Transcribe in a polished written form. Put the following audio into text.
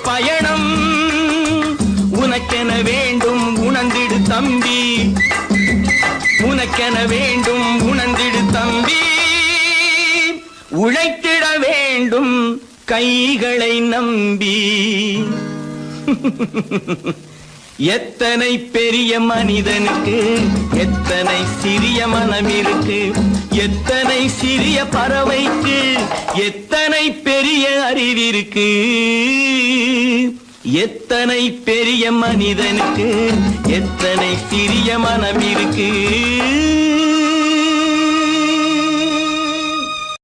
பயணம் உனக்கென வேண்டும் உணர்ந்திடு தம்பி, உனக்கென வேண்டும் உணர்ந்திடு தம்பி. உழைத்திட வேண்டும் கைகளை நம்பி. எத்தனை பெரிய மனிதனுக்கு எத்தனை சிறிய மனம் இருக்கு, எத்தனை சிறிய பறவைக்கு எத்தனை பெரிய அறிவிருக்கு. எத்தனை பெரிய மனிதனுக்கு எத்தனை சிறிய மனம் இருக்கு.